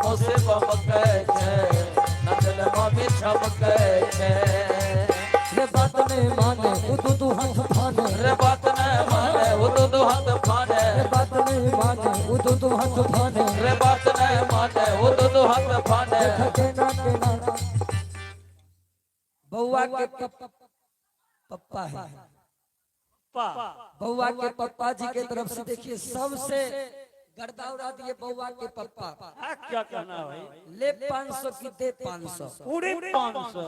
मोसे बमके छे नचले मामी छमके छे रे बात ने माने उदु हाथ फाने रे बात ने माने उदु हाथ फाने रे बात ने माने उदु हाथ फाने रे बात ने माने उदु हाथ फाने केना केना बउआ के पप्पा है बउआ के पप्पा जी के तरफ से देखिए सबसे गर्दा उड़ा दिए बउआ के पप्पा। क्या कहना भाई? ले 500 की दे 500 पूरे 500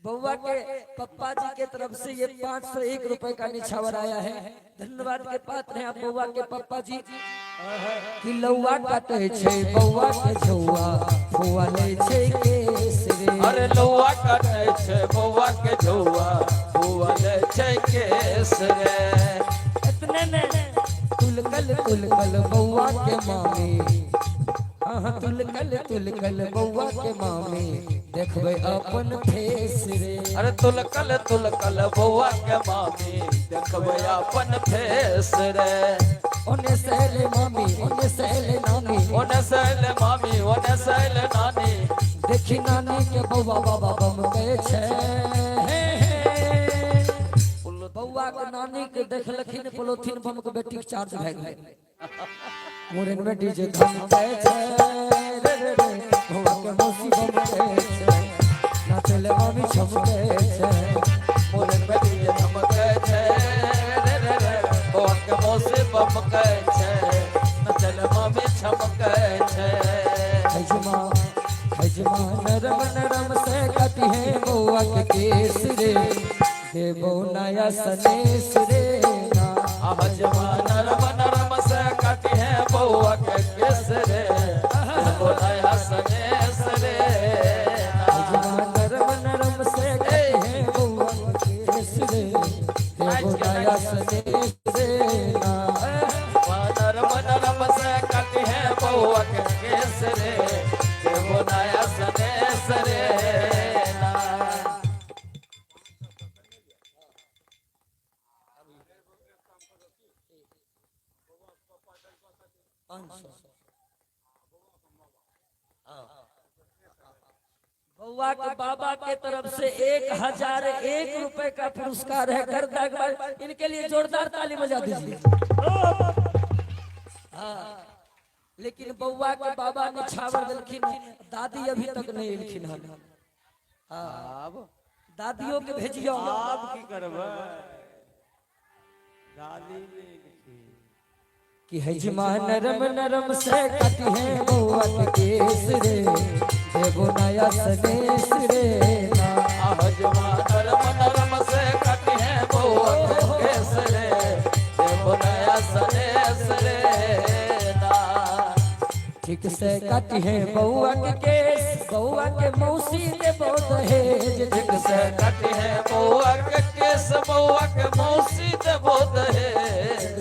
बउआ के पप्पा जी के तरफ से ये 501 रुपए का निछावर आया है। धन्यवाद के पात्र हैं आप बउआ के पप्पा जी। कि लौआ काटे छे बउआ के झौआ फुआ ले छे केसरे अरे लौआ काटे छे बउआ के झौआ फुआ ले छे केसरे इतने ने तुलकल बउआ के मामी हाँ तुलकल बउआ के मामी देखबे अपन फेस रे अरे तुलकल बउआ के मामी देखबे अपन फेस रे ओने सहले मामी ओने सहले नानी ओने सहले मामी ओने सहले नानी देखी नानी के बउआ बाबा बम गए छे बउआ के नानी के देखलखिन पोलोथीन बम के बेटी के चार्ज भए गेलै मुरन में डीजे धम गए छे रे रे रे बउआ के मौसी बम गए छे नाचले मामी छम गए छे मुरन में डीजे धम गए छे रे रे रे बउआ के मौसी बम गए छे नचले मामी छम गए छे हजमा नरम से कटी है बउआ के केस रे देवो नया सनेस रे ना हजमा नरम से कटी है बउआ के केस रे देवो नया सनेस रे हजमा नरम से कटी है बउआ के केस रे देवो नया सनेस रे ना नरम से कटी है बउआ के केस रे देवो नया सनेस रे ना बउआ के बाबा के तरफ से 1001 रुपए का पुरस्कार है। गर्दा इनके लिए जोरदार ताली बजा दीजिए। हाँ लेकिन बउआ के बाबा ने छावर दिलखिन दादी अभी तक नहीं लिखिन हन। हाँ दादियों के भेजियो आप की करबे दादी ने कि हजमा नरम से कटी है बउआ के केस रे देवो नया सनेस रे ना हजमा नरम से कटी है बउआ के केस रे देवो नया सनेस रे ना ठीक से कटी है बउआ के केस बउआ के मौसी दे बहुत है ठीक से कटी है बउआ के केस बउआ के मौसी दे बहुत है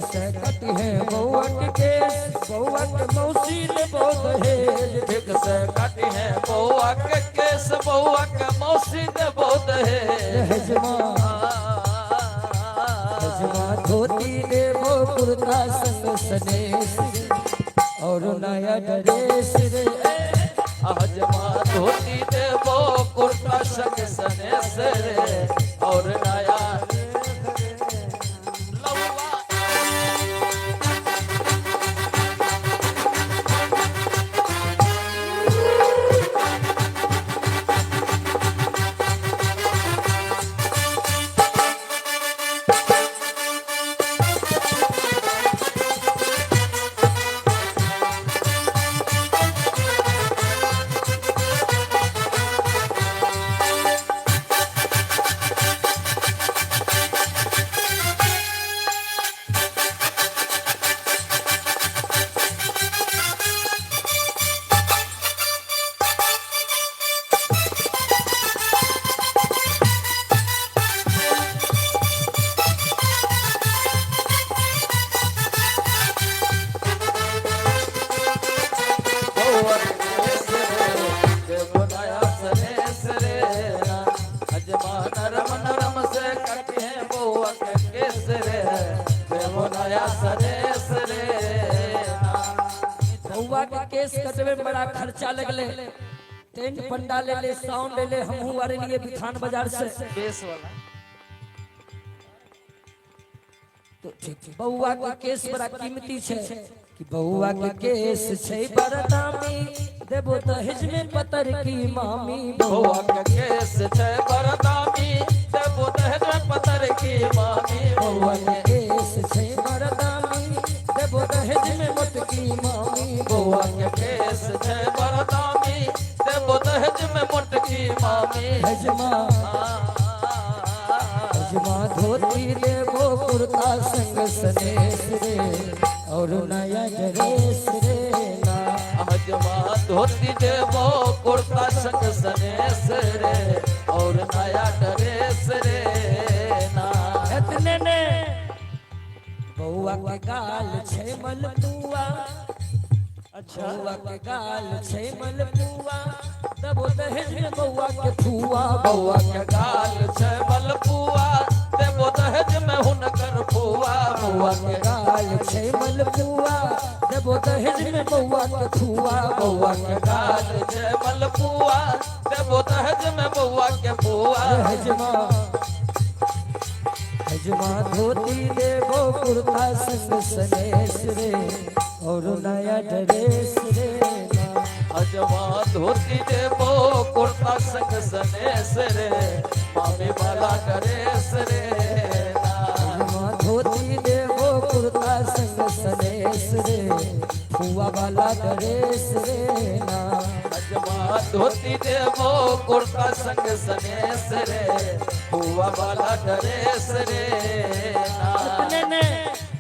से कटी है बउआ के केस बउआ के मौसी दे बहुत है ठीक से कटी है बउआ के केस बउआ के मौसी दे बहुत है हजमा धोती देवो कुर्ता संग सनेस और नया ड्रेस रे हजमा धोती देवो कुर्ता संग सनेस रे और नया बउआ के केस कटवे में बड़ा खर्चा लगले। टेंट पंडा ले ले, साउंड ले ले, हमहू वाले लिए बिथान बाजार से। बेस वाला तो ठीक है, बउआ के केस बड़ा कीमती छे कि बउआ के केस छे बड़ा दामी, देबो दहेज में पतर की मामी। बउआ के केस छे बरदामी, देबो दहेज में पतर की मामी। बउआ के केस छे बड़ा दामी, देबो दहेज में मत की मामी। बउआ के केस छे बरदामी, देबो दहेज में मोटकी मामी। हजमा हजमा धोती देबो कुर्ता संग सनेस रे, और नया ड्रेस रे ना। हजमा धोती देबो कुर्ता संग सनेस रे, और नया ड्रेस रे ना। इतने ने बउआ के गाल छे मलपुआ, अच्छा बउआ के गाल छे मलपुआ, देबो दहेज में बउआ के फुआ। बउआ के गाल छे मलपुआ, देबो दहेज में हुनकर फुआ। बउआ के गाल छे मलपुआ, देबो दहेज में बउआ के फुआ। बउआ के गाल छे मलपुआ, देबो दहेज में बउआ के फुआ। हजमा हजमा धोती देबो कुर्ता संग सनेस रे, और नया ड्रेस रे ना। हजमा धोती देबो कुर्ता संग सनेस रे, मामी वाला ड्रेस रे ना। हजमा धोती देबो कुर्ता संग सनेस रे, फुआ वाला ड्रेस रे ना। हजमा धोती देबो कुर्ता संग सनेस रे, फुआ वाला ड्रेस रे ना। इतने ने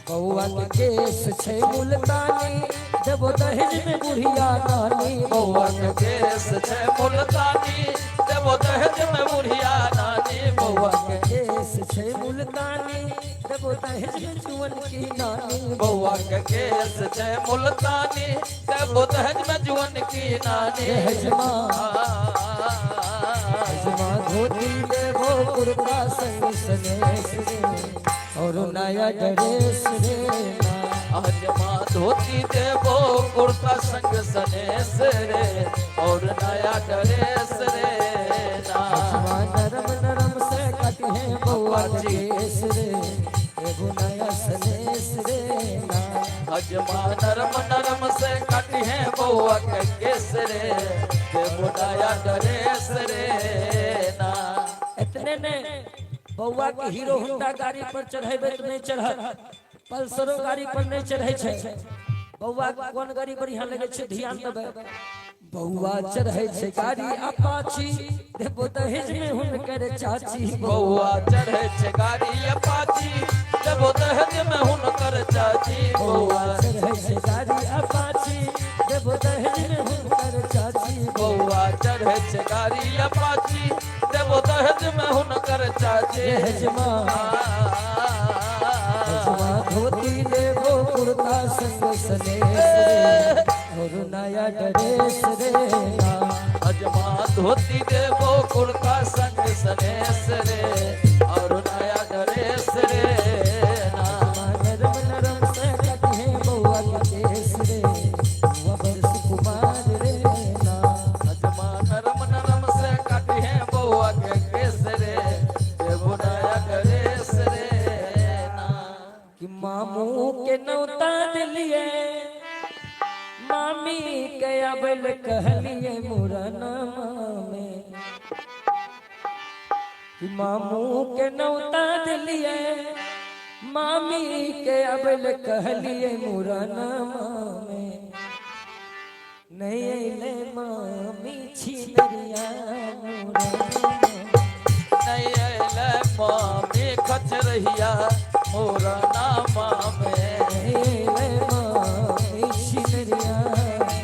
बउआ के केस छे मुल्तानी, देबो दहेज में बुढ़िया नानी। बउआ के केस छे मुल्तानी, देबो दहेज में बुढ़िया नानी। बउआ के केस छे मुल्तानी, देबो दहेज में जुअन की नानी। बउआ के केस छे मुल्तानी, देबो दहेज में जुअन की नानी। हजमा हजमा धोती देबो कुर्ता संग सनेस रे, और नया ड्रेस रे ना। हजमा धोती देबो कुर्ता संग सनेस रे, और नया ड्रेस रे ना। हजमा नरम नरम से कटी है बउआ के केस रे, एगो नया सनेस रे ना। हजमा नरम नरम से कटी है बउआ के केस रे, देबो नया ड्रेस रे ना। इतने ने बउआ के हीरो होंडा गाड़ी पर चढ़ेबे तो नहीं चढ़, पल्सरो गाड़ी पर नहीं चढ़े छे। बउआ के कौन गाड़ी बढ़िया लगे छे ध्यान देबे। बउआ चढ़े छे गाड़ी अपाची, देबो दहेज में हुनकर चाची। बउआ चढ़े छे गाड़ी अपाची, देबो दहेज में हुनकर चाची। बउआ चढ़े छे गाड़ी अपाची, देबो दहेज में हुनकर चाची। बउआ चढ़े छे गाड़ी अपाची, देबो दहेज में हुनकर चाची। हजमा हजमा धोती देबो कुर्ता संग सनेस रे, और नया ड्रेस रे ना। हजमा धोती देबो कुर्ता संग सनेस रे, और नया ड्रेस रे ना। नरम नरम से कटी है बउआ के केस रे, बउआ बरस कुमार रे ना। हजमा नरम नरम से कटी है बउआ के केस रे, देबो नया ड्रेस रे ना। कि मामू के नौता दिलिए, मामी के अबल कहलिए मुरना में। कि मामू के नौता दिलिए, मामी के अबल कहलिए मुरना में। नहीं अइले मामी छिनरिया मुरना में। नहीं अइले मामी खचरहिया मोरा नामा में। नहीं अइले मामी छिनरिया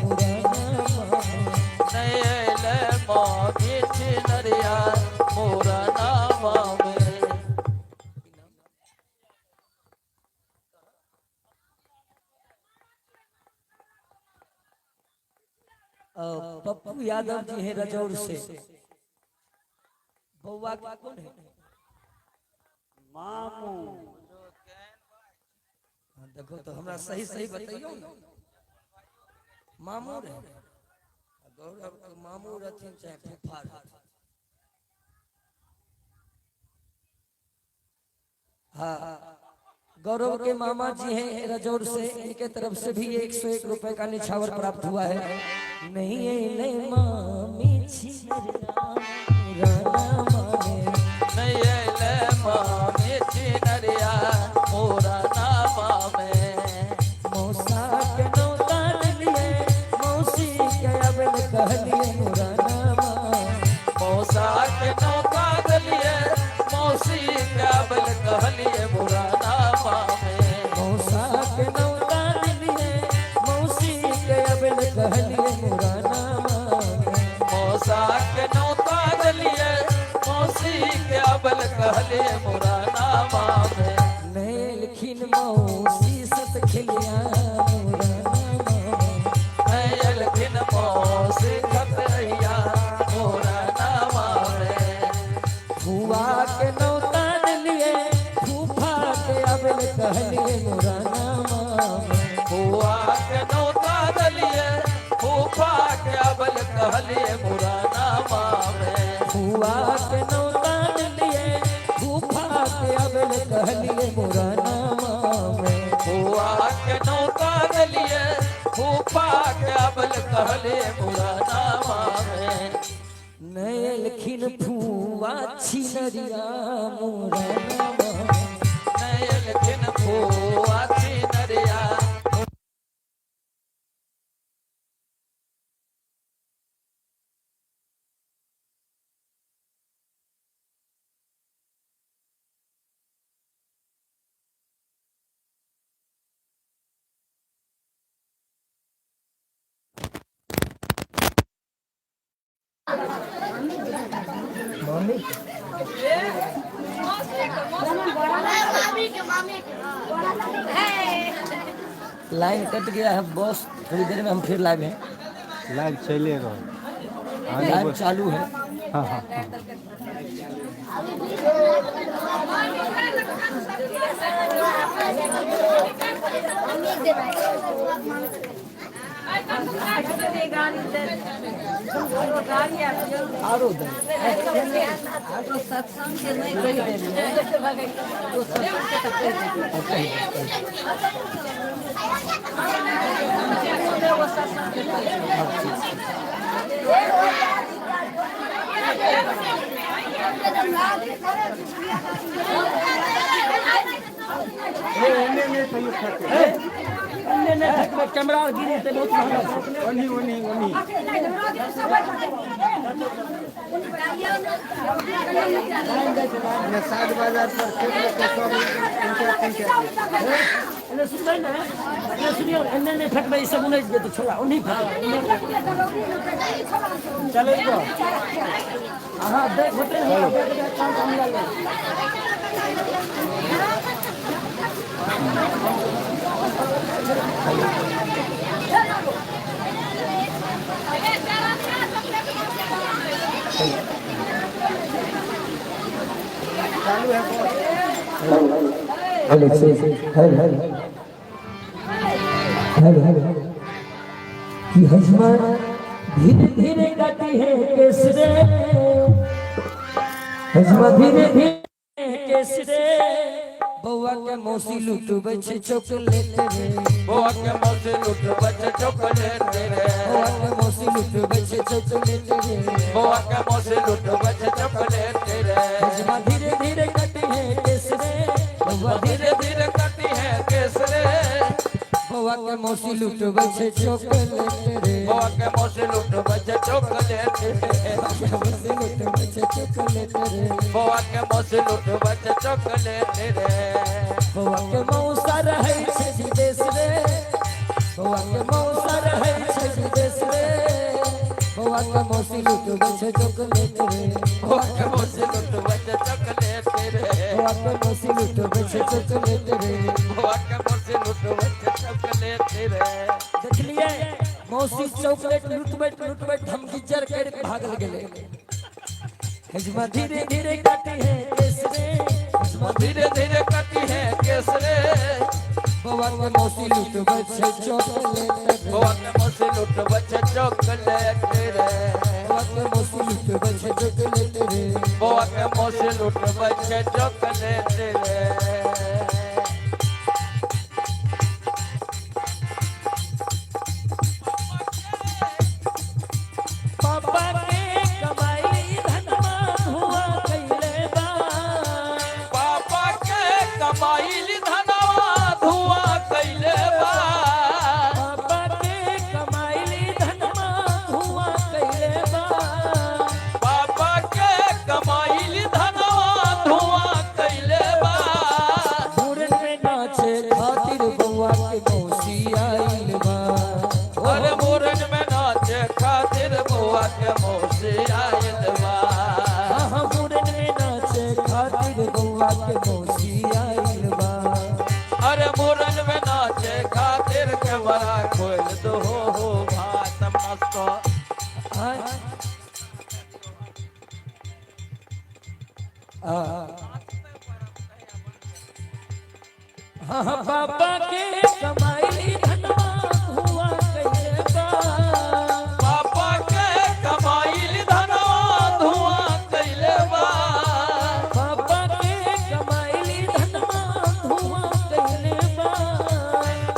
मुरना में। नहीं अइले मामी छिनरिया मोरा नामा में। पप्पू यादव जी हैं रजौर से। बउआ का कौन है? मामू देखो तो हमरा सही सही बताइयो ना। मामू रे गौरव के मामू रहथिन चाहे फूफा रहथिन। हाँ, गौरव के मामा जी हैं रजौर से, इनके तरफ से भी 101 रुपए का निछावर प्राप्त हुआ है। नहीं ले मामी छिनरिया माने, नहीं ले मामी छिनरिया मोरा नामा में। मौसा के नौता लिए मौसी के अबल कहलिए मोरा नामा। मौसा के नौका दलिए मौसी के अबल कहलिए मोरा नामा में। मौसा के नौता लिए मौसी के अबल कहलिए मोरा नामा। मौसा के नौका दलिए मौसी के अबल कहलिए मोरा नामा में। नैलखिन मौसी सत खिलिया मोरा नामा। नैलखिन मौसी खतैया मोरा नामा में। फुआ के नौता लिए फूफा के अबल कहलिए मोरा नामा। हुआ के नौता दलिए फूफा के अबल कहलिए मोरा नामा में। फुआ के नौता लिए फूफा के अबल कहलिए मोरा नामा। हुआ के नौता दलिए फूफा के अबल कहलिए मोरा नामा में। नैलखिन फुआ छिनरिया मोरा नामा। नैलखिन फुआ छिनरिया लाइन कट गया है बॉस, थोड़ी देर में हम फिर लाइव हैं। लाइव चले रहो। लाइव चालू है। हाँ हाँ हाँ। आरो दे कैमरा गिरे थे बहुत महंगा। ओनी ओनी ओनी सात बाजार पर सुन ना, सुनियो एने फटबे ई सब उन्हें तो छोड़ा उन्हीं चले तो। हां देख होटल काम काम ले चालू है। कि हजमा धीरे धीरे गाती है केसरे, हजमा धीरे धीरे केसरे। बउआ के मौसी लुटबे छे चॉकलेट रे। बउआ के मौसी लुटबे छे चॉकलेट रे। बउआ के मौसी लुटबे छे चॉकलेट रे। बउआ के मौसी लुटबे छे चॉकलेट रे। हजमा धीरे धीरे गाती है केसरे। बउआ धीरे धीरे कटी है केसरे। बउआ के मौसी लुटबे छे चॉकलेट रे। बउआ के मौसी लुटबे छे चॉकलेट रे। मौसी लुटबे छे चॉकलेट रे। बउआ के मौसी लुटबे छे चॉकलेट रे। बउआ के मौसा रहै छे विदेश रे। बउआ के मौसा रहै छे विदेश रे। बउआ के मौसी लुटबे छे चॉकलेट रे। बउआ के मौसी लुटबे छे चॉकलेट रे। बउआ के मौसी लुटबे छे चॉकलेट रे। बउआ के मौसी लुटबे छे चॉकलेट रे। देख लिए मौसी चॉकलेट लुटबे हम गिजर कर भागल गेले। हजमा धीरे धीरे काटी है केसरे। हजमा धीरे धीरे कटी है केसरे। बउआ के मौसी लुटबे छे चॉकलेट रे। बउआ के मौसी लुटब छे चॉकलेट रे बउआ के मौसी लुटब छे चॉकलेट रे बउआ के मौसी लुटब छे चॉकलेट रे पापा के कमाई धनमा धुआ कैले बा पापा के कमाई धनवा धुआं कैले बा पापा के कमाई धनमा धुआ कैले बा पापा के कमाई धनवा धुआं कैले बा मुरन में नाचे खातिर बउआ के मौसी आइल बा अरे मोरन में नाचे खातिर बउआ के मौसी आइल बा हाँ मुरन में नाचे खातिर बउआ के मौसी आइल बा अरे मोरन में नाचे खातिर के बड़ा खोल दो हो भात मस्त हाँ पापा के कमाई धनवा हुआ कैले बा पापा के कमाई धनवा धुआं कैले बा पापा के कमाई धनवा हुआ कैले बा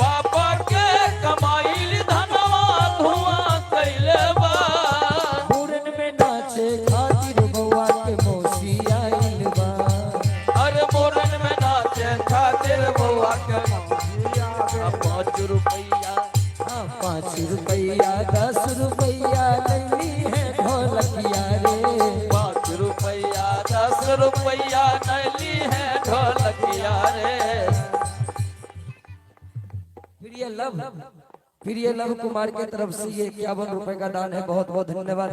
पापा के कमाई धनवा धुआं कैले बा मुरन में नाचे खातिर बउआ के मौसी आइल बा अरे मोरन में नाचे खातिर बउआ के मौसी आइल बा। 5 रुपया हाँ 5 रुपया 10 रुपया नैली है ढोलकिया रे 5 रुपया 10 रुपया नैली है ढोलकिया रे प्रिय लव कुमार के तरफ से ये 51 रुपए का दान है। बहुत बहुत धन्यवाद।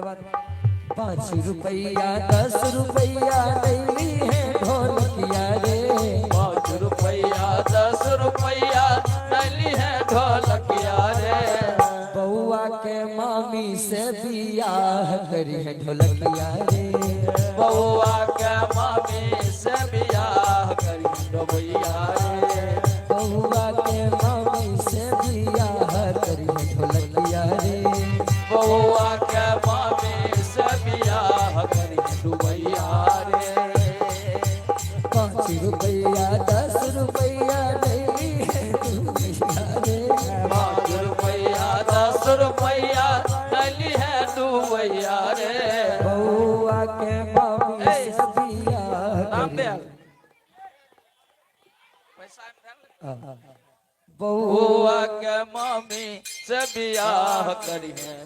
5 रुपया 10 रुपया नैली है ढोलकिया रे 5 रुपया 10 रुपया नैली है ढोलकिया रे बउआ के मामी से बियाह करी है ढोलकिया रे बउआ के मामी से बियाह करी डोबैया रे बउआ के मामी से बियाह करी है ढोलकिया रे बउआ के मामी से बियाह करी डुबैया रे 5 रुपया 10 रुपया नैली है ढोलकिया रे 5 रुपया 10 रुपया नैली है डुबैया रे बउआ के मामी से बियाह करी बउआ के मामी से बियाह करी है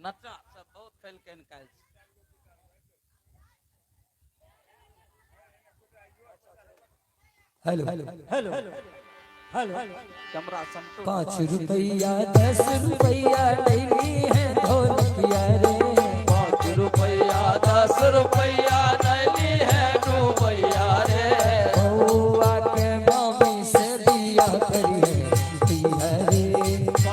नचा सब बहुत फैल के निकाल हेलो हेलो हेलो कैमरा संतोष 5 रुपया 10 रुपया नैली है ढोलकिया रे 5 रुपया 10 रुपया नैली है डुबैया रे बउआ के मामी से बियाह करी है ढोलकिया रे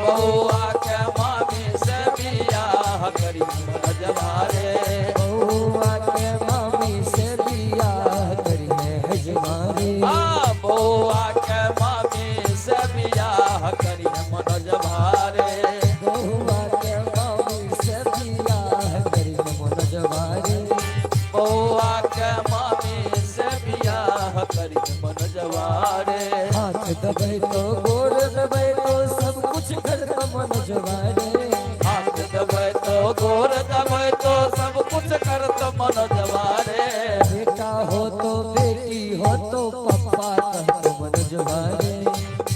बउआ के मामी से बियाह करी जवारे बउआ के मामी से बियाह करी है हजमारे बउआ के मामी से बियाह करी मन जवारे बउआ के मामी से बियाह करी है मन जवारे बउआ के मामी से बियाह करी मन जवारे हाथ दबे तो गोर दबे तो सब कुछ कर मन जवारे हाथ दबे तो गोर दबे तो सब कुछ करत मन जवारे बेटा हो तो बेटी हो तो पप्पा कहत मन जवारे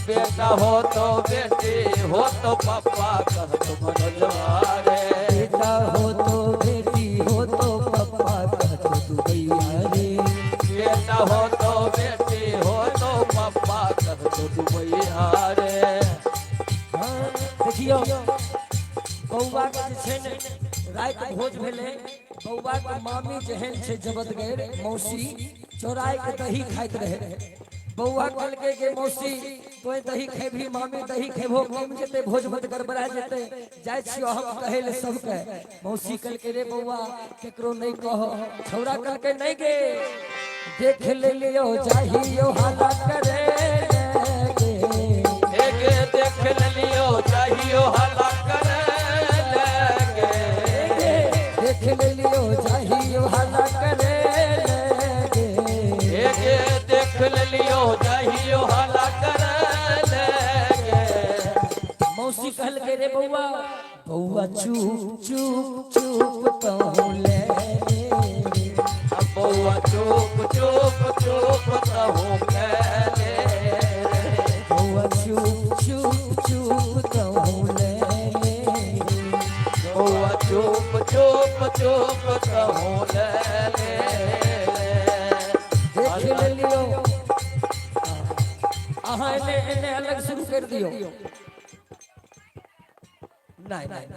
बेटा हो तो बेटी हो तो पापा कहत मन जवारे बेटा हो तो बेटी हो तो पप्पा कहत तू भैया रे बेटा हो तो बेटी हो तो पापा कहत दुबैया रे हाँ, देखियो बउआ के जे छै ने रात भोज भेले बउआ के मामी जहन से जबत गए मौसी चौराहे के दही खाइत रहे बउआ कल के मौसी तो दही खेबी मामी दही खेबो कम जेते भोज मत गड़बड़ा जेते जाय छियो हम कहे ले सब के मौसी कल के रे बउआ केकरो नहीं कहो छौरा कल के नहीं गे देख ले लियो चाहियो हाला करे एगे देख लियो चाहियो हाला करे लगे देख ले लियो चाहियो हाला करे लगे एगे देख लियो चाहियो हाला करे लगे मौसी कहल के रे बउआ बउआ चुप चुप चुप कहूं ले बउआ चुप चुप चुप कहूं ले बउआ चुप चुप चुप कहूं ले बउआ चुप चुप चुप कहूं ले देख ले लियो आहा इन्हें अलग शुरू कर दियो नहीं नहीं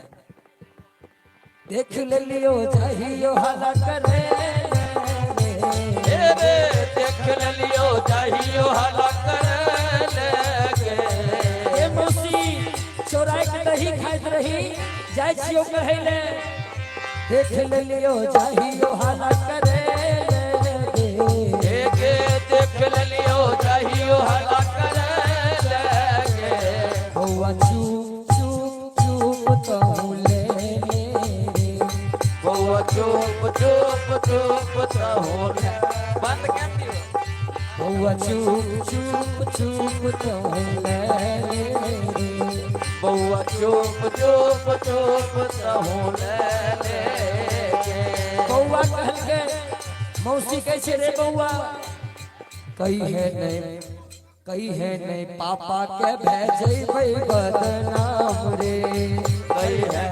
देख ले लियो चाहियो हाला करे रे देख लियो चाहियो हाला करे लगे ए मौसी चोराई के दही खाइत रही जाय छियो कहै ले देख ले लियो चाहियो हाला करे एगे देख लियो चाहियो हाला करे लगे बउआ चुप चुप चुप कहूं ले बउआ चुप चुप चुप कहूं ले बंद कर दियो बउआ चुप चुप चुप कहूं ले बउआ चुप चुप चुप कहूं ले बउआ कहल के मौसी कैसे रे बउआ कही है नहीं पापा के भेजै बदनाम रे कही है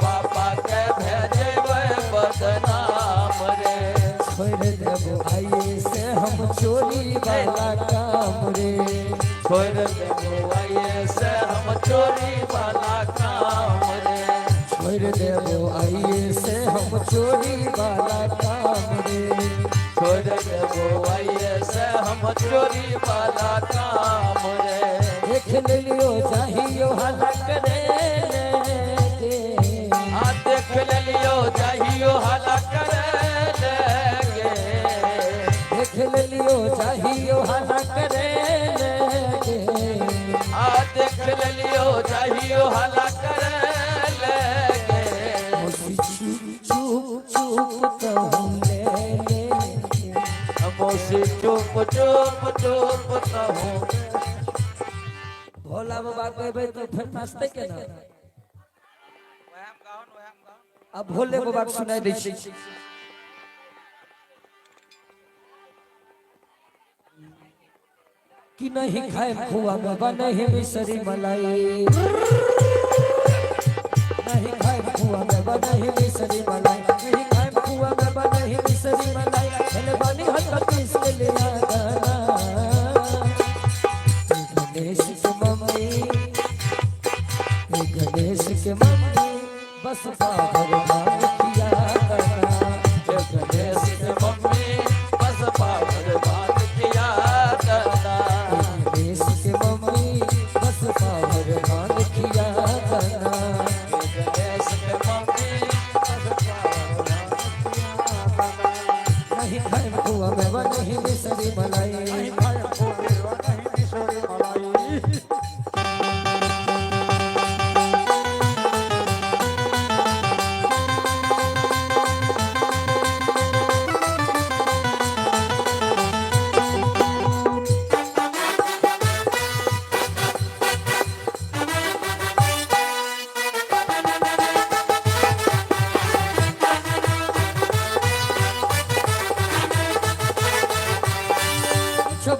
पापा के भेजेबै बदनाम रे छोड़ देबो आइए से हम चोरी वाला काम रे छोड़ देबो आइए से हम चोरी वाला काम रे छोड़ देबो आइए से हम चोरी वाला काम रे छोड़ देबो आइए से हम चोरी वाला काम रे देख ले लियो चाहियो हाला करे आ देख लियो चाहियो हाला करे लगे देख ले लियो चाहियो हाला करे आ देख लियो चाहियो हाला करे लगे चुप चुप कहूं ले मौसी चुप चुप चुप कहूं भोला बाबा कहबे तो फिर नाचते के ना अब भोले बाबा के सुनाई दै छी कि नहीं खाए खुआ बाबा नहीं मिसरी मलाई नहीं खाए खुआ बाबा नहीं मिसरी मलाई नहीं खाए खुआ बाबा नहीं मिसरी मलाई चले बानी हट पीस के ले आ गाना गणेश के मम्मी बस पावर मान किया करना गणेश के मम्मी बस पावर बात किया करना गणेश के मम्मी बस पावर मान किया करना गणेश के मम्मी बस पावर नहीं खाए खुआ में नहीं मिसरी मलाई नहीं खाए खुआ में नहीं मिसरी मलाई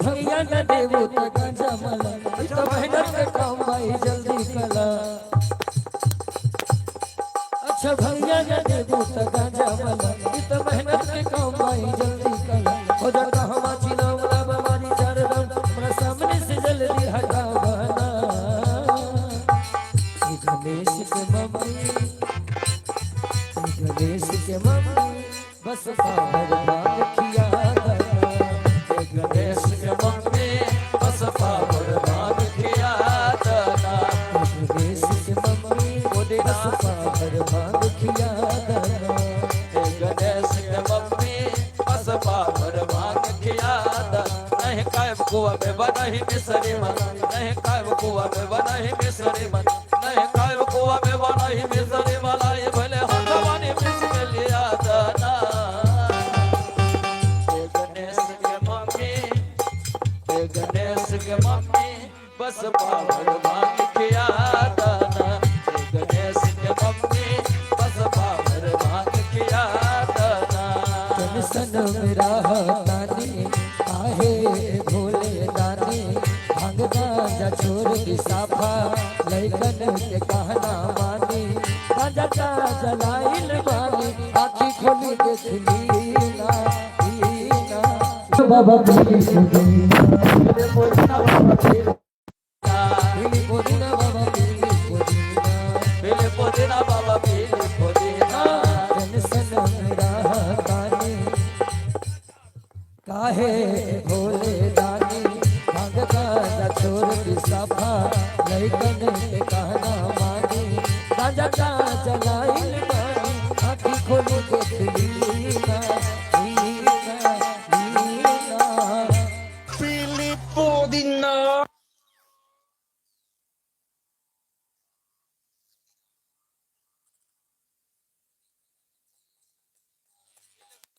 भैया न देवो तो गांजा मला तो मेहनत के काम भाई जल्दी कला अच्छा भैया न देवो तो गांजा मला तो मेहनत के काम भाई जल्दी कला हो जा कहवा चिनावला बमारी चार राम हमरा सामने से जल्दी हटा बना गणेश के मम्मी गणेश के मम्मी बस पावर भांग खिया दाना गणेश के मम्मी बस पावर भांग खिया दाना गणेश के मम्मी बस पावर भांग खिया दाना गणेश के मम्मी बस पावर भांग खिया दाना नहीं कायब कुआ में बनही मिसरी मन नहीं कायब कुआ में बनही मिसरी मन नहीं कायब कुआ में बनही मिसरी मलाई भले हंसवानी मिस के लिया दाना गणेश के मम्मी बस पावर भांग खिया दाना गणेश के मम्मी बस पावर भांग खिया दाना टेंशन मेरा तानी आहे भोले दानी भांग गांजा छोड़ दी साफा लइकन के कहना मानी गांजा का जलाइल बानी आँखी खोली देखली ना बाबा प्लीज पीली पुदीना बाबा पीली पुदीना पीले पुदीना बाबा पीले पुदीना टेंशन मेरा तानी काहे भोले दानी भांग गांजा छोड़ दी साफा लइकन के कहना मानी गांजा का जलाइल बानी आँखी खोली देखली ना पीली पुदीना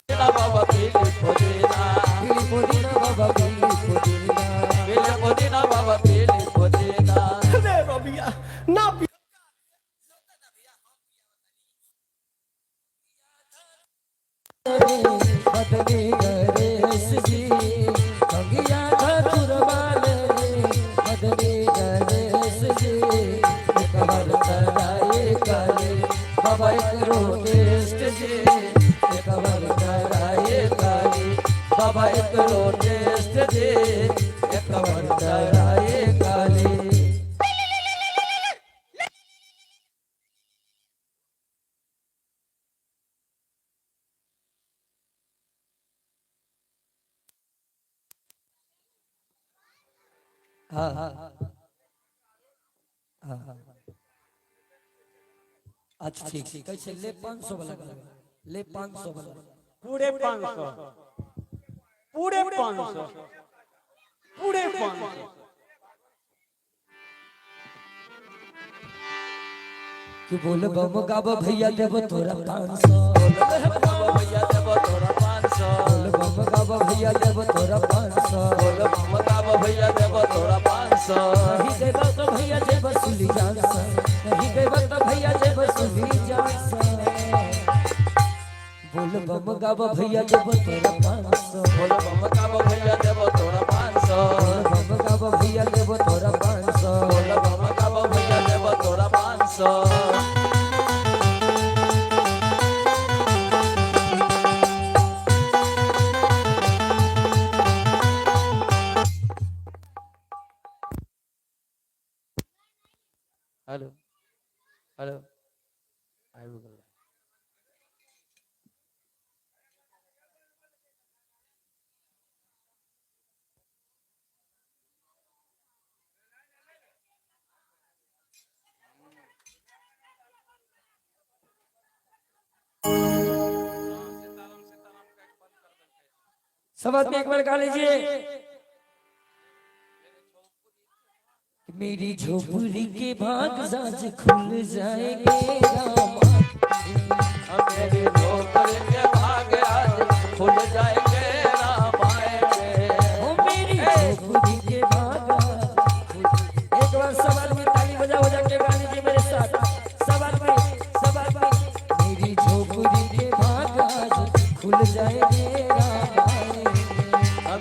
बाबा पीले पुदीना पीली पुदीना बाबा पीली पुदीना पीले पुदीना बाबा पीले पुदीना रे रबिया ना बदली गणेश जी कंगिया धतुर वाले बदली गणेश जी कवर कराए काले बाबा करो टेस्ट जी कवर कराए काले बाबा करो टेस्ट दे कवर कराए काली हाँ अच्छा ठीक कैसे ले 500 वाला ले 500 वाला पूरे 500 पूरे 500 पूरे 500 कि बोल बम गाब भैया देव तोरा 500 बाबा भैया देव तोरा 500 बोल बम गाब भैया देव तोरा 500 बोल बाबा भैया देव तोरा 500 नहीं देव तो भैया जय बसुली जानसा नहीं देव तो भैया जय बसुली जानसा बोल बम गाब भैया देव तोरा 500 बोल बाबा भैया देव तोरा 500 बोल बम गाब भैया देव तोरा 500 बोल बाबा भैया देव तोरा 500 हेलो हेलो आई गूगल सब आदमी एक बार गा लीजिए मेरी झोपड़ी के भाग साज खुल जाएंगे रामा मेरी झोपड़ी के भाग आज खुल जाएंगे राम आएंगे ओ मेरी झोपड़ी के भाग एक बार सब आदमी ताली बजा के गा लीजिए मेरे साथ सब आदमी मेरी झोपड़ी के भाग आज खुल जाएंगे रामा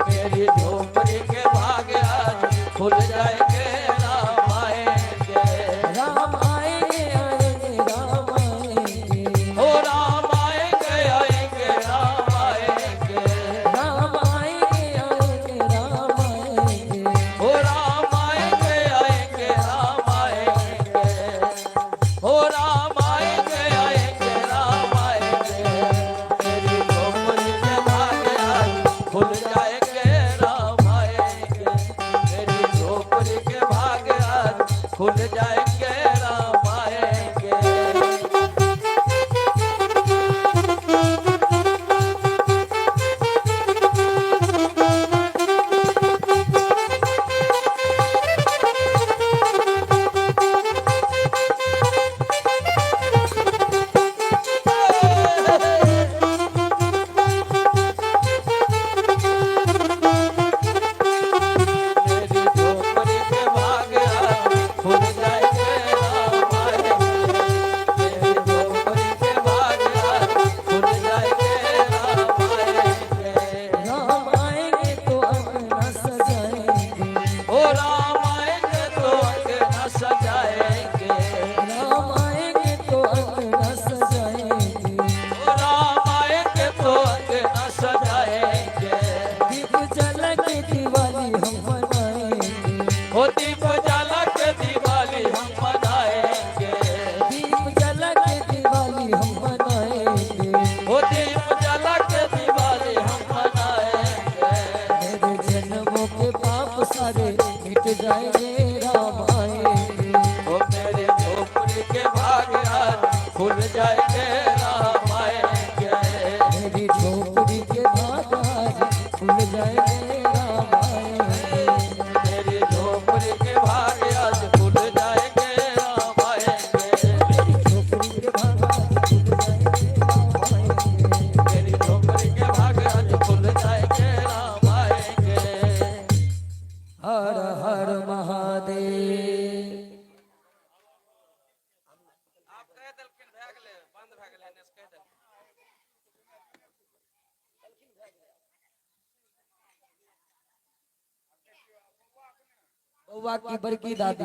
मेरी झोपड़ी के भाग आज खुल जाएंगे राम आएंगे राम आएंगे आएंगे राम आएंगे बउआ की बड़की दादी